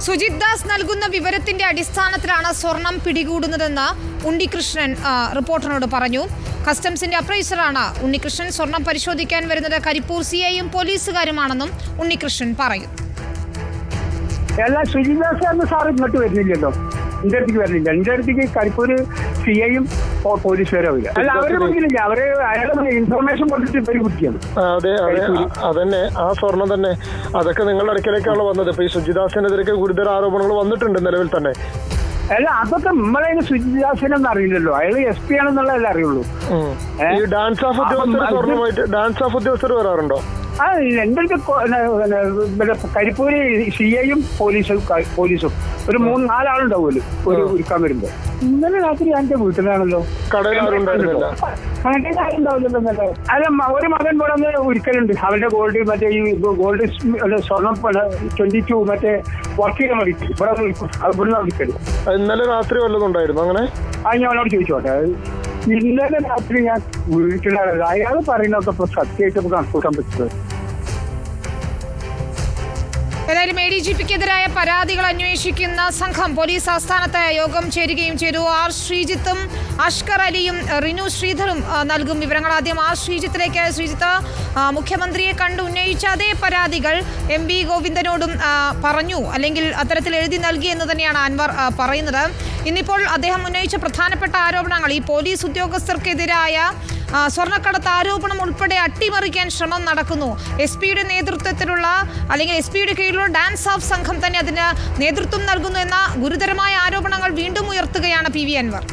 സുജിത് ദാസ് നൽകുന്ന വിവരത്തിന്റെ അടിസ്ഥാനത്തിലാണ് സ്വർണം പിടികൂടുന്നതെന്ന് ഉണ്ണികൃഷ്ണൻ റിപ്പോർട്ടറിനോട് പറഞ്ഞു. കസ്റ്റംസിന്റെ അപ്രൈസറാണ് ഉണ്ണികൃഷ്ണൻ. സ്വർണം പരിശോധിക്കാൻ വരുന്നത് കരിപ്പൂർ സിഐയും പോലീസുകാരുമാണെന്നും ഉണ്ണികൃഷ്ണൻ പറയും. സുജിത് ദാസ് സാർ ഇങ്ങോട്ട് വരുന്നില്ലല്ലോ, എന്റെ അടുത്തേക്ക് വരുന്നില്ല. എന്റെ അടുത്തേക്ക് കരിപ്പൂര് സിഐയും പോലീസുകാരും ആവില്ല. അല്ല, അവരെ പിടിക്കുന്നില്ല. അവര് അയാളെ ഇൻഫർമേഷൻ കൊടുത്തിട്ട് ഇവര് പിടിക്കുകയാണ്. അതെ അതന്നെ, ആ സ്വർണം തന്നെ. അതൊക്കെ നിങ്ങളുടെ അടുക്കലേക്കാണ് വന്നത്. ഇപ്പൊ ഈ സുജിദാസിനെതിരെ ഗുരുതര ആരോപണങ്ങൾ വന്നിട്ടുണ്ട് നിലവിൽ തന്നെ. അല്ല, അതൊക്കെ നമ്മളെ സുജിദാസിനൊന്നും അറിയില്ലല്ലോ. അയാൾ SP ആണെന്നുള്ളതല്ലേ അറിയുള്ളൂ. ഈ ഡാൻസ് ഓഫ് ഉദ്യോഗസ്ഥർ വരാറുണ്ടോ? എന്റെ അടുത്ത് കരിപ്പൂര് CIയും പോലീസും ഒരു 3-4 ആളുണ്ടാവുമല്ലോ ഒരു ഒരുക്കാൻ വരുമ്പോ. ഇന്നലെ രാത്രി എന്റെ വീട്ടിലാണല്ലോ. കടയിലാരുണ്ടാവില്ലല്ലോ. അല്ല, ഒരു മകൻ ഇവിടെ ഒന്ന് ഒരിക്കലുണ്ട്. അവന്റെ ഗോൾഡ് മറ്റേ ഈ ഗോൾഡ് സ്വർണം 22 മറ്റേ വർക്ക് ചെയ്യാൻ വേണ്ടി ഇവിടെ ഒരിക്കലും. ഇന്നലെ രാത്രി വല്ലതും ഉണ്ടായിരുന്നു അങ്ങനെ? ഞാൻ അവനോട് ചോദിച്ചോട്ടെ. ഇന്നലെ രാത്രി ഞാൻ വീട്ടിലാണ്. അയാൾ പറയുന്നതൊക്കെ ഇപ്പൊ സത്യമായിട്ട് നമുക്ക് കണക്കൂട്ടാൻ പറ്റുന്നത്. ഏതായാലും ADGPക്കെതിരായ പരാതികൾ അന്വേഷിക്കുന്ന സംഘം പോലീസ് ആസ്ഥാനത്ത് യോഗം ചേരുകയും ചെയ്തു. R ശ്രീജിത്തും അഷ്കർ അലിയും റിനു ശ്രീധറും നൽകും വിവരങ്ങൾ. ആദ്യം R ശ്രീജിത്തിലേക്ക്. ശ്രീജിത്ത്, മുഖ്യമന്ത്രിയെ കണ്ട് ഉന്നയിച്ച അതേ പരാതികൾ MV ഗോവിന്ദനോടും പറഞ്ഞു, അല്ലെങ്കിൽ അത്തരത്തിൽ എഴുതി നൽകി എന്ന് തന്നെയാണ് അൻവർ പറയുന്നത്. ഇന്നിപ്പോൾ അദ്ദേഹം ഉന്നയിച്ച പ്രധാനപ്പെട്ട ആരോപണങ്ങൾ ഈ പോലീസ് ഉദ്യോഗസ്ഥർക്കെതിരായ സ്വർണ്ണക്കടത്ത് ആരോപണം ഉൾപ്പെടെ അട്ടിമറിക്കാൻ ശ്രമം നടക്കുന്നു. SP-യുടെ നേതൃത്വത്തിലുള്ള അല്ലെങ്കിൽ SP-യുടെ കീഴിലുള്ള ഡാൻസ് ഓഫ് സംഘം തന്നെ അതിന് നേതൃത്വം നൽകുന്നു എന്ന ഗുരുതരമായ ആരോപണങ്ങൾ വീണ്ടും ഉയർത്തുകയാണ് PV അൻവർ.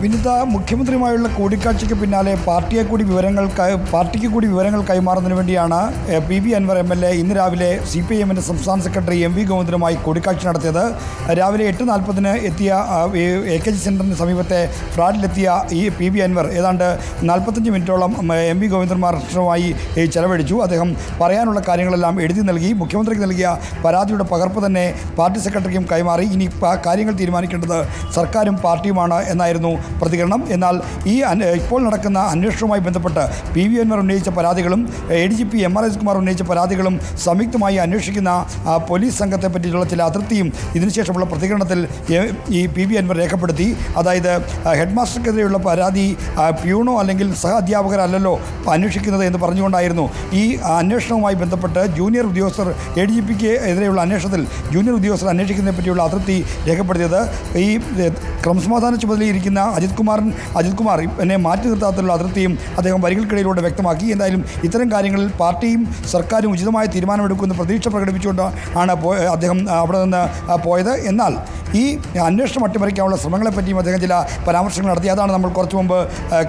വിനിത, മുഖ്യമന്ത്രിയുമായുള്ള കൂടിക്കാഴ്ചയ്ക്ക് പിന്നാലെ പാർട്ടിക്ക് കൂടി വിവരങ്ങൾ കൈമാറുന്നതിന് വേണ്ടിയാണ് PV അൻവർ MLA ഇന്ന് രാവിലെ CPIM-ന്റെ സംസ്ഥാന സെക്രട്ടറി MV ഗോവിന്ദനുമായി കൂടിക്കാഴ്ച നടത്തിയത്. രാവിലെ 8:40 എത്തിയ AKG സെന്ററിന് സമീപത്തെ ഫ്ലാറ്റിലെത്തിയ ഈ PV അൻവർ ഏതാണ്ട് 45 മിനിറ്റോളം MV ഗോവിന്ദനുമായി ചെലവഴിച്ചു. അദ്ദേഹം പറയാനുള്ള കാര്യങ്ങളെല്ലാം എഴുതി നൽകി. മുഖ്യമന്ത്രിക്ക് നൽകിയ പരാതിയുടെ പകർപ്പ് തന്നെ പാർട്ടി സെക്രട്ടറിക്കും കൈമാറി. ഇനി കാര്യങ്ങൾ തീരുമാനിക്കേണ്ടത് സർക്കാരും പാർട്ടിയുമാണ് എന്നായിരുന്നു പ്രതികരണം. എന്നാൽ ഈ ഇപ്പോൾ നടക്കുന്ന അന്വേഷണവുമായി ബന്ധപ്പെട്ട് PV അൻവർ ഉന്നയിച്ച പരാതികളും ADGP MR അജിത്കുമാർ ഉന്നയിച്ച പരാതികളും സംയുക്തമായി അന്വേഷിക്കുന്ന പോലീസ് സംഘത്തെ പറ്റിയിട്ടുള്ള ചില അതൃപ്തിയും ഇതിനുശേഷമുള്ള പ്രതികരണത്തിൽ ഈ PV അൻവർ രേഖപ്പെടുത്തി. അതായത് ഹെഡ് മാസ്റ്റർക്കെതിരെയുള്ള പരാതി പ്യൂണോ അല്ലെങ്കിൽ സഹ അധ്യാപകരല്ലല്ലോ അന്വേഷിക്കുന്നത് എന്ന് പറഞ്ഞുകൊണ്ടായിരുന്നു ഈ അന്വേഷണവുമായി ബന്ധപ്പെട്ട് ജൂനിയർ ഉദ്യോഗസ്ഥർ ADGPക്ക് എതിരെയുള്ള അന്വേഷണത്തിൽ ജൂനിയർ ഉദ്യോഗസ്ഥർ അന്വേഷിക്കുന്നതിനെ പറ്റിയുള്ള അതൃപ്തി രേഖപ്പെടുത്തിയത്. ഈ ക്രമസമാധാന ചുമതലയിരിക്കുന്ന അജിത് കുമാർ എന്നെ മാറ്റി നിർത്താത്തുള്ള അതൃപ്തിയും അദ്ദേഹം വരികൾക്കിടയിലൂടെ വ്യക്തമാക്കി. എന്തായാലും ഇത്തരം കാര്യങ്ങളിൽ പാർട്ടിയും സർക്കാരും ഉചിതമായ തീരുമാനമെടുക്കുമെന്ന് പ്രതീക്ഷ പ്രകടിപ്പിച്ചുകൊണ്ടാണ് അദ്ദേഹം അവിടെ നിന്ന് പോയത്. എന്നാൽ ഈ അന്വേഷണം അട്ടിമറിക്കാനുള്ള ശ്രമങ്ങളെപ്പറ്റിയും അദ്ദേഹം ചില പരാമർശങ്ങൾ നടത്തി. അതാണ് നമ്മൾ കുറച്ചു മുമ്പ്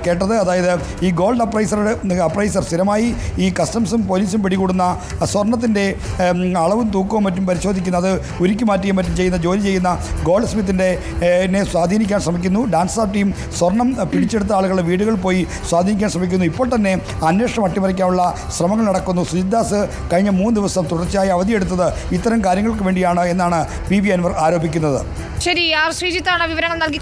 കേട്ടത്. അതായത് ഈ ഗോൾഡ് അപ്രൈസർ സ്ഥിരമായി ഈ കസ്റ്റംസും പോലീസും പിടികൂടുന്ന സ്വർണത്തിൻ്റെ അളവും തൂക്കവും മറ്റും പരിശോധിക്കുന്നത് ഉരുക്കി മാറ്റിയും മറ്റും ജോലി ചെയ്യുന്ന ഗോൾഡ് സ്മിത്തിൻ്റെ സ്വാധീനിക്കാൻ ശ്രമിക്കുന്നു. ഡാൻസ് ഓഫ് ടീം സ്വർണം പിടിച്ചെടുത്ത ആളുകളുടെ വീടുകളിൽ പോയി സ്വാധീനിക്കാൻ ശ്രമിക്കുന്നു. ഇപ്പോൾ തന്നെ അന്വേഷണം അട്ടിമറിക്കാനുള്ള ശ്രമങ്ങൾ നടക്കുന്നു. സുജിത് ദാസ് കഴിഞ്ഞ 3 ദിവസം തുടർച്ചയായി അവധിയെടുത്തത് ഇത്തരം കാര്യങ്ങൾക്ക് വേണ്ടിയാണ് എന്നാണ് PV അൻവർ ആരോപിക്കുന്നത്. ശരി, R ശ്രീജിത്താണ് വിവരങ്ങൾ നൽകി.